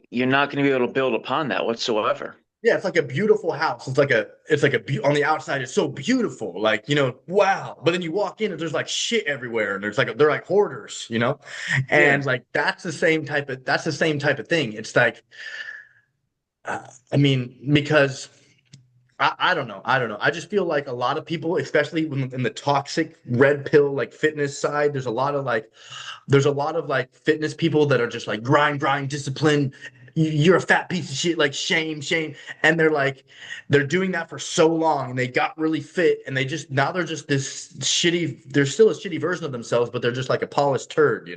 you're not going to be able to build upon that whatsoever. Yeah, it's like a beautiful house. On the outside, it's so beautiful, like wow. But then you walk in and there's like shit everywhere, and they're like hoarders. Yeah. And like that's the same type of thing. It's like, I mean, because I don't know. I just feel like a lot of people, especially in the toxic red pill like fitness side, there's a lot of like fitness people that are just like grind, discipline. You're a fat piece of shit, like shame, and they're doing that for so long, and they got really fit, and they're just this shitty. They're still a shitty version of themselves, but they're just like a polished turd.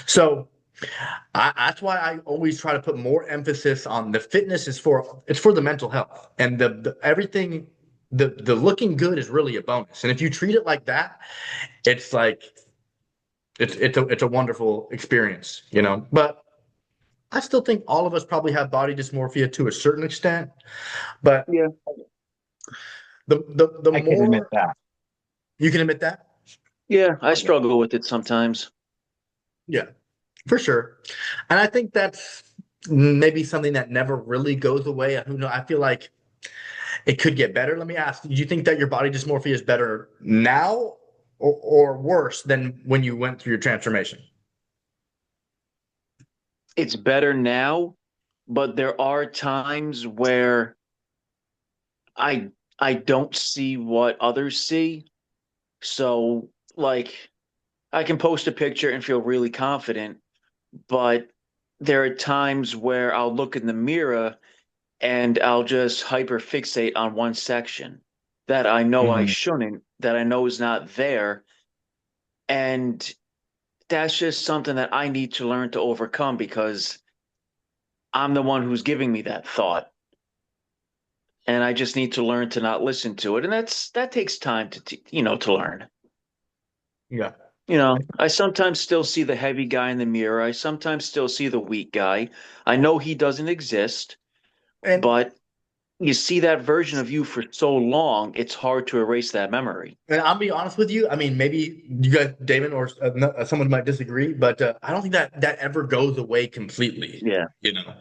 So that's why I always try to put more emphasis on the fitness it's for the mental health, and the everything. The looking good is really a bonus, and if you treat it like that, it's like it's a wonderful experience. But I still think all of us probably have body dysmorphia to a certain extent. But Yeah. the I can admit more that. you can admit that, Yeah, I okay, struggle with it sometimes. yeah, for sure. And I think that's maybe something that never really goes away. Who know? I feel like it could get better. Let me ask, do you think that your body dysmorphia is better now or worse than when you went through your transformation? It's better now, but there are times where I I don't see what others see. So like I can post a picture and feel really confident, but there are times where I'll look in the mirror and I'll just hyper fixate on one section that I know I Mhm. shouldn't, that I know is not there. And that's just something that I need to learn to overcome because I'm the one who's giving me that thought. And I just need to learn to not listen to it. And that takes time to learn. Yeah. I sometimes still see the heavy guy in the mirror. I sometimes still see the weak guy. I know he doesn't exist, And but you see that version of you for so long, it's hard to erase that memory. And I'll be honest with you. I mean, maybe you guys, Damon, or someone might disagree, but I don't think that ever goes away completely. Yeah. You know,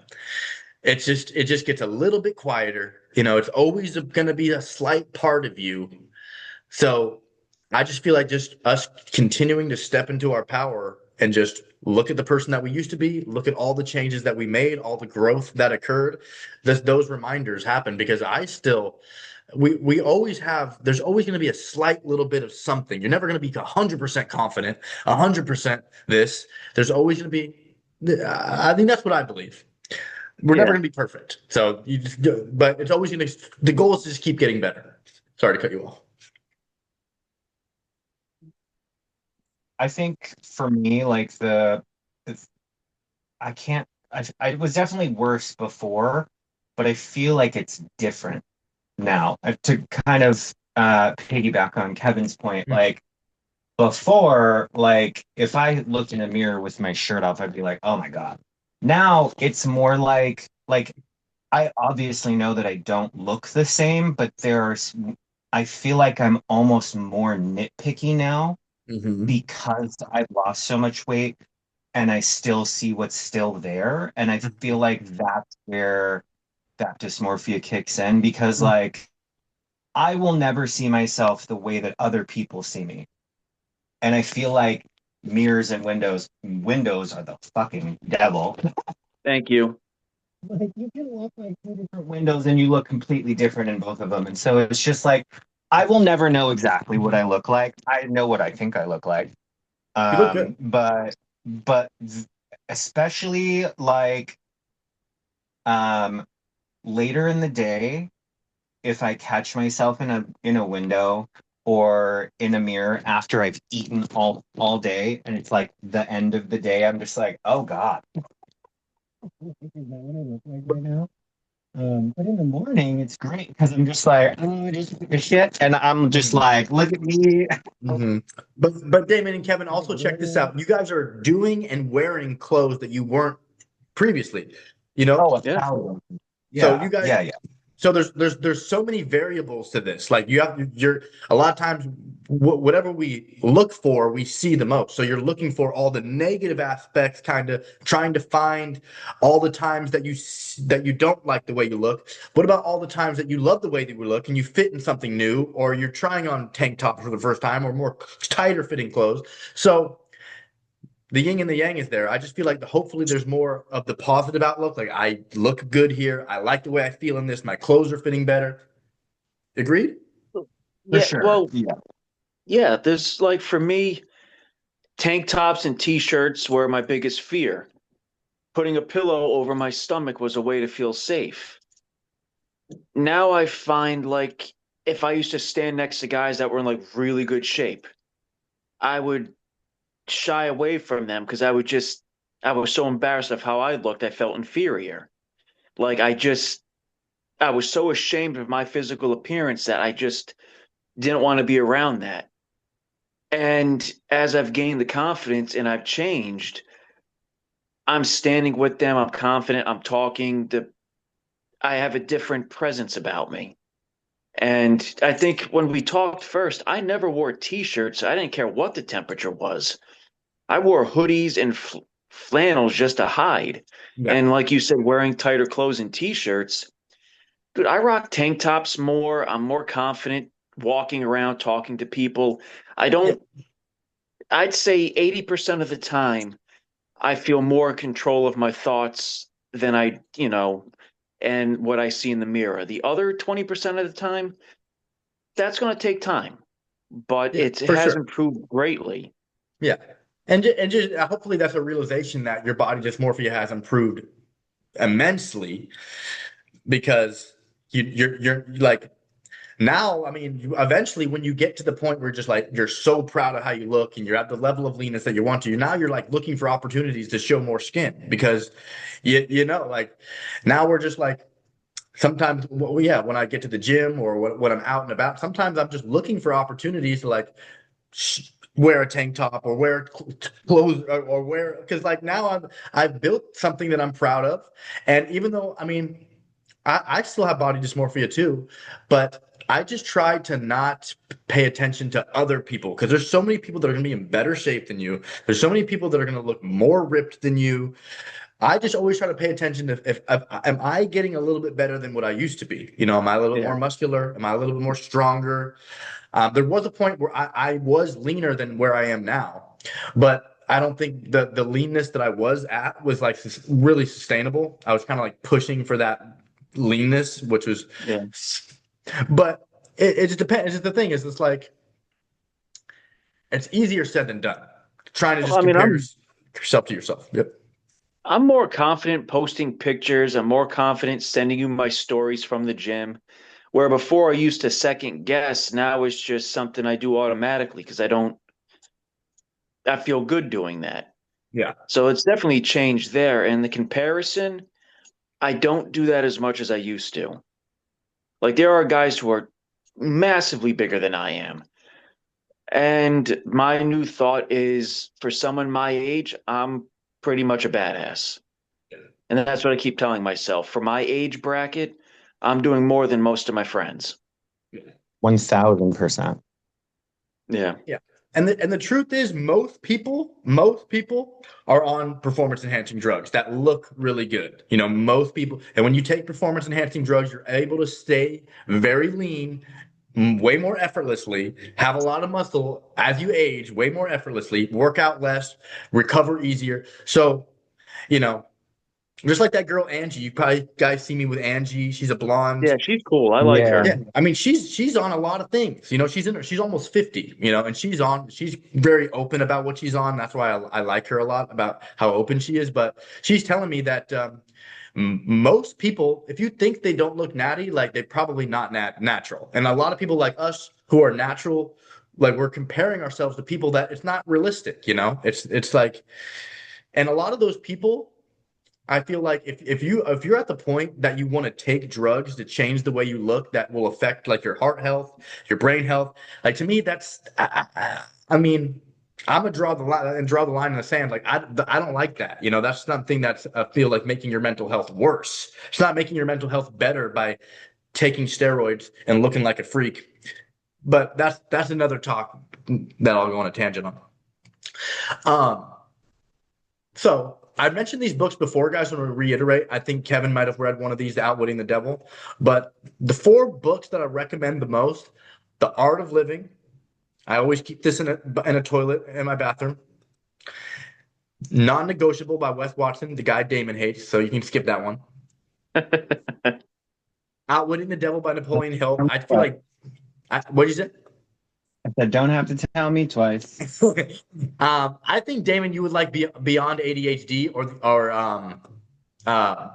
it just gets a little bit quieter. You know, it's always going to be a slight part of you. So I just feel like just us continuing to step into our power and just look at the person that we used to be, look at all the changes that we made, all the growth that occurred. Those reminders happen because I still we always have there's always going to be a slight little bit of something. You're never going to be 100% confident, 100% this. There's always going to be I think that's what I believe. We're never Yeah. going to be perfect. So you just but it's always going to the goal is to just keep getting better. Sorry to cut you off. I think for me, like the I can't. I was definitely worse before, but I feel like it's different now. To kind of piggyback on Kevin's point, like before, like if I looked in a mirror with my shirt off, I'd be like, "Oh my God." Now it's more like I obviously know that I don't look the same, but I feel like I'm almost more nitpicky now Mm-hmm. because I've lost so much weight and I still see what's still there. And I feel like that's where that dysmorphia kicks in because, like, I will never see myself the way that other people see me. And I feel like mirrors and windows are the fucking devil. Thank you. Like, you can look like two different windows and you look completely different in both of them. And so it's just like, I will never know exactly what I look like. I know what I think I look like. You look good. But especially like um later in the day, if I catch myself in a window or in a mirror after I've eaten all day and it's like the end of the day, I'm just like, oh God, is that what I look like right now? But in the morning, it's great because I'm just like, oh, just a shit, and I'm just Mhm. like, look at me. Mhm. But Damon and Kevin, also check this out. You guys are doing and wearing clothes that you weren't previously. You know, Oh, a Yeah. thousand. so Yeah, you guys yeah, yeah. so there's so many variables to this. Like you're a lot of times whatever we look for, we see the most. So you're looking for all the negative aspects, kind of trying to find all the times that that you don't like the way you look. What about all the times that you love the way that you look and you fit in something new, or you're trying on tank top for the first time, or more tighter fitting clothes? So the yin and the yang is there. I just feel like hopefully there's more of the positive outlook. Like I look good here. I like the way I feel in this. My clothes are fitting better. Agreed? For Yeah. sure. Well, Yeah. yeah, there's like for me, tank tops and t-shirts were my biggest fear. Putting a pillow over my stomach was a way to feel safe. Now I find like if I used to stand next to guys that were in like really good shape, I would shy away from them because I was so embarrassed of how I looked. I felt inferior. Like I was so ashamed of my physical appearance that I just didn't want to be around that. And as I've gained the confidence and I've changed, I'm standing with them. I'm confident. I'm talking. I have a different presence about me. And I think when we talked first, I never wore t-shirts. I didn't care what the temperature was. I wore hoodies and flannels just to hide. Yeah. And like you said, wearing tighter clothes and t-shirts. Dude, I rock tank tops more. I'm more confident walking around, talking to people. I Yeah. don't, I'd say 80% of the time, I feel more in control of my thoughts than and what I see in the mirror. The other 20% of the time, that's going to take time, but Yeah, it for has sure. improved greatly. Yeah. And just hopefully that's a realization that your body dysmorphia has improved immensely because you're like now, I mean, eventually when you get to the point where just like you're so proud of how you look and you're at the level of leanness that you want to, now you're like looking for opportunities to show more skin because you know, like now we're just like sometimes, well, yeah, when I get to the gym or when I'm out and about, sometimes I'm just looking for opportunities to like wear a tank top or wear clothes or wear because like now I've built something that I'm proud of, and even though I mean I still have body dysmorphia too, but I just try to not pay attention to other people because there's so many people that are going to be in better shape than you. There's so many people that are going to look more ripped than you. I just always try to pay attention to if am I getting a little bit better than what I used to be? You know, am I a little bit Yeah. more muscular? Am I a little bit more stronger? There was a point where I was leaner than where I am now, but I don't think the leanness that I was at was like really sustainable. I was kind of like pushing for that leanness, which was, Yeah. but it just depends. It's just the thing is, it's like it's easier said than done. Trying to Well, just I mean, compare yourself to yourself. Yep. I'm more confident posting pictures. I'm more confident sending you my stories from the gym. Where before I used to second guess, now it's just something I do automatically because I feel good doing that. Yeah. So it's definitely changed there. And the comparison, I don't do that as much as I used to. Like there are guys who are massively bigger than I am. And my new thought is for someone my age, I'm pretty much a badass. And that's what I keep telling myself. For my age bracket, I'm doing more than most of my friends. 1000%. Yeah. Yeah. And the truth is most people are on performance enhancing drugs that look really good. You know, most people, and when you take performance enhancing drugs, you're able to stay very lean, way more effortlessly, have a lot of muscle as you age, way more effortlessly, work out less, recover easier. So, you know, just like that girl Angie, you probably guys see me with Angie. She's a blonde. Yeah, she's cool. I like Yeah. her. Yeah, I mean she's on a lot of things. You know, she's almost 50, you know, and she's very open about what she's on. That's why I like her a lot about how open she is. But she's telling me that most people, if you think they don't look natty, like they're probably not natural. And a lot of people like us who are natural, like we're comparing ourselves to people that it's not realistic, you know? It's like, and a lot of those people I feel like if you're at the point that you want to take drugs to change the way you look that will affect like your heart health, your brain health, like to me that's I mean I'm gonna draw the line in the sand. Like I don't like that. You know, that's something that's I feel like making your mental health worse. It's not making your mental health better by taking steroids and looking like a freak. But that's another talk that I'll go on a tangent on. Um, So I mentioned these books before, guys. I want to reiterate. I think Kevin might have read one of these, Outwitting the Devil. But the four books that I recommend the most, The Art of Living. I always keep this in a toilet in my bathroom. Non-Negotiable by Wes Watson, the guy Damon hates, so you can skip that one. Outwitting the Devil by Napoleon Hill. I feel like what did you say? I said, don't have to tell me twice. I think Damon, you would like Beyond ADHD or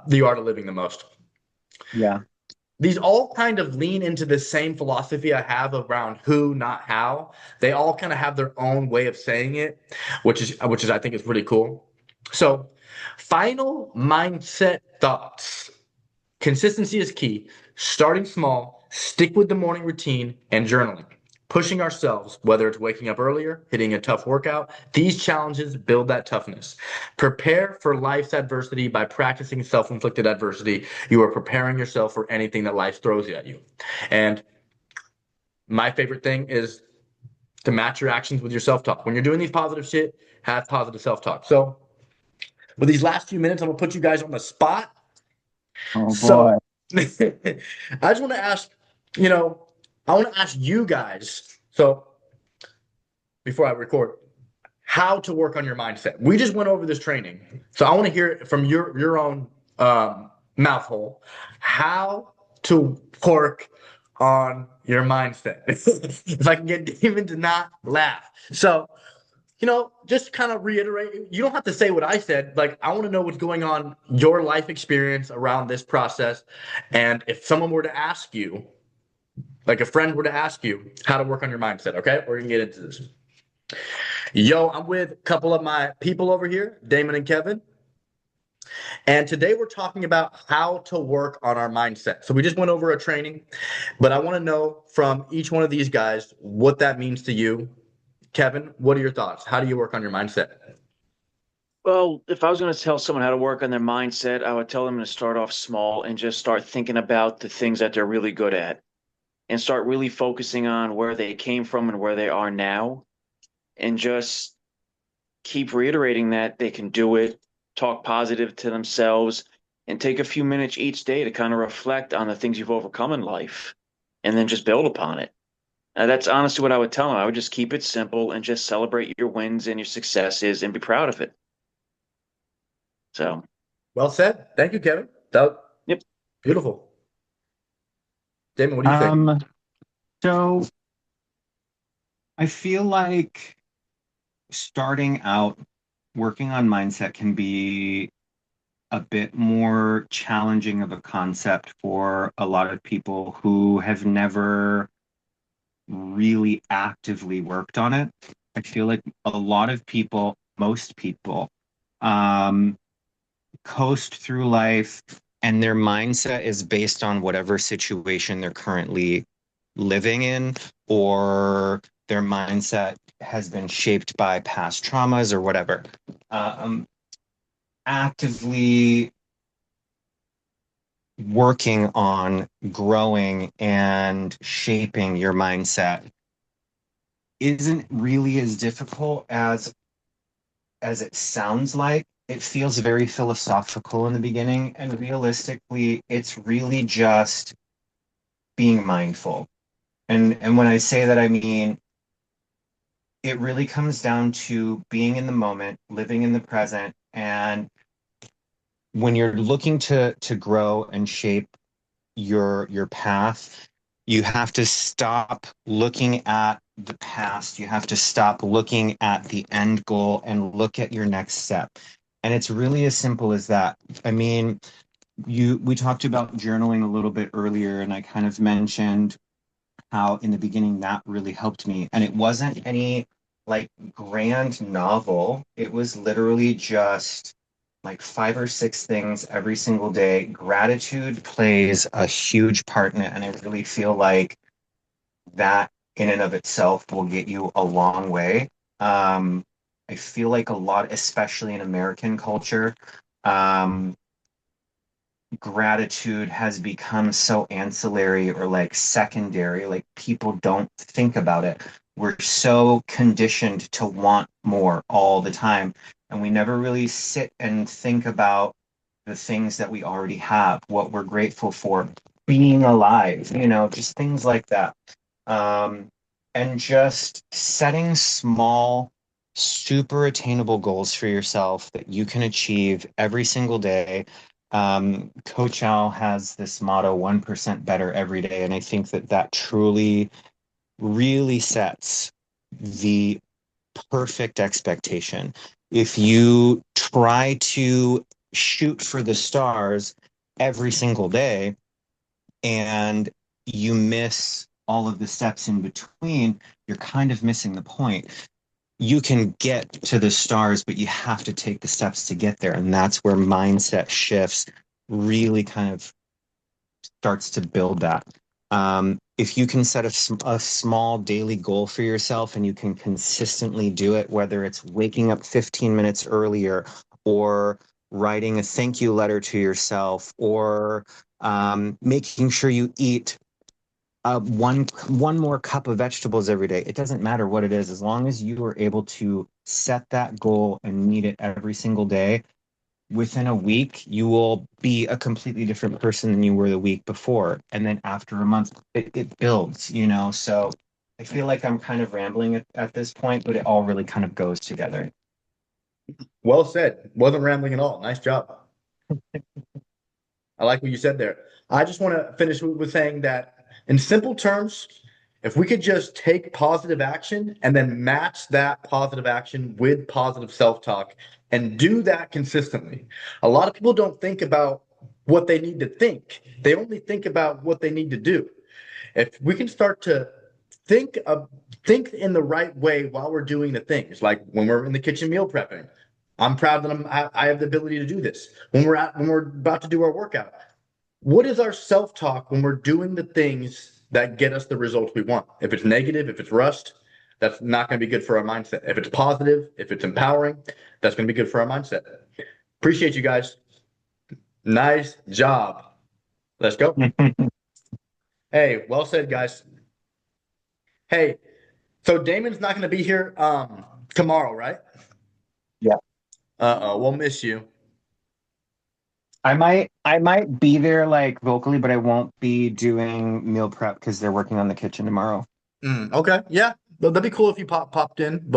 The Art of Living the most. Yeah. These all kind of lean into the same philosophy I have around who, not how. They all kind of have their own way of saying it, which is I think is pretty cool. So, final mindset thoughts. Consistency is key. Starting small, stick with the morning routine and journaling. Pushing ourselves, whether it's waking up earlier, hitting a tough workout, these challenges build that toughness. Prepare for life's adversity by practicing self inflicted adversity. You are preparing yourself for anything that life throws at you. And my favorite thing is to match your actions with your self talk. When you're doing these positive shit, have positive self talk. So, with these last few minutes, I'm going to put you guys on the spot. Oh boy. So, I just want to ask, you know, I want to ask you guys. So, before I record, how to work on your mindset. We just went over this training, so I want to hear it from your own mouth hole. How to work on your mindset. If I can get Damon to not laugh. So, you know, just kind of reiterate. You don't have to say what I said. Like, I want to know what's going on, your life experience around this process. And if someone were to ask you, like a friend were to ask you how to work on your mindset, okay? We're going to get into this. Yo, I'm with a couple of my people over here, Damon and Kevin. And today we're talking about how to work on our mindset. So we just went over a training, but I want to know from each one of these guys what that means to you. Kevin, what are your thoughts? How do you work on your mindset? Well, if I was going to tell someone how to work on their mindset, I would tell them to start off small and just start thinking about the things that they're really good at and start really focusing on where they came from and where they are now and just keep reiterating that they can do it, talk positive to themselves, and take a few minutes each day to kind of reflect on the things you've overcome in life and then just build upon it. That's honestly what I would tell them. I would just keep it simple and just celebrate your wins and your successes and be proud of it. So, Well said. Thank you, Kevin. That was yep. beautiful. Damon, what do you think? Um, so I feel like starting out working on mindset can be a bit more challenging of a concept for a lot of people who have never really actively worked on it. I feel like a lot of people, most people, um, coast through life and their mindset is based on whatever situation they're currently living in, or their mindset has been shaped by past traumas or whatever. Um, Actively working on growing and shaping your mindset isn't really as difficult as it sounds like. It feels very philosophical in the beginning, and realistically, it's really just being mindful. And when I say that, I mean it really comes down to being in the moment, living in the present, and when you're looking to grow and shape your path, you have to stop looking at the past. You have to stop looking at the end goal and look at your next step. And it's really as simple as that. I mean, you we talked about journaling a little bit earlier, and I kind of mentioned how in the beginning that really helped me. And it wasn't any like grand novel. It was literally just like five or six things every single day. Gratitude plays a huge part in it. And I really feel like that in and of itself will get you a long way. Um, I feel like a lot, especially in American culture, um, gratitude has become so ancillary or like secondary, like people don't think about it. We're so conditioned to want more all the time, and we never really sit and think about the things that we already have, what we're grateful for, being alive, just things like that. Um, and just setting small, super attainable goals for yourself that you can achieve every single day. Coach Al has this motto, 1% better every day. And I think that that truly, really sets the perfect expectation. If you try to shoot for the stars every single day and you miss all of the steps in between, you're kind of missing the point. You can get to the stars, but you have to take the steps to get there. And that's where mindset shifts really kind of starts to build that. If you can set a small daily goal for yourself and you can consistently do it, whether it's waking up 15 minutes earlier or writing a thank you letter to yourself or making sure you eat one more cup of vegetables every day. It doesn't matter what it is, as long as you are able to set that goal and meet it every single day. Within a week, you will be a completely different person than you were the week before. And then after a month, it builds. So I feel like I'm kind of rambling at this point, but it all really kind of goes together. Well said. Wasn't rambling at all. Nice job. I like what you said there. I just want to finish with saying that in simple terms, if we could just take positive action and then match that positive action with positive self-talk and do that consistently. A lot of people don't think about what they need to think. They only think about what they need to do. If we can start to think in the right way while we're doing the things, like when we're in the kitchen meal prepping, I'm proud that I have the ability to do this. When we're about to do our workout, what is our self-talk when we're doing the things that get us the results we want? If it's negative, if it's rust, that's not going to be good for our mindset. If it's positive, if it's empowering, that's going to be good for our mindset. Appreciate you guys. Nice job. Let's go. Hey, well said, guys. Hey, so Damon's not going to be here tomorrow, right? Yeah. Uh-oh, we'll miss you. I might be there like vocally, but I won't be doing meal prep because they're working on the kitchen tomorrow. Okay, yeah. Well, that'd be cool if you popped in.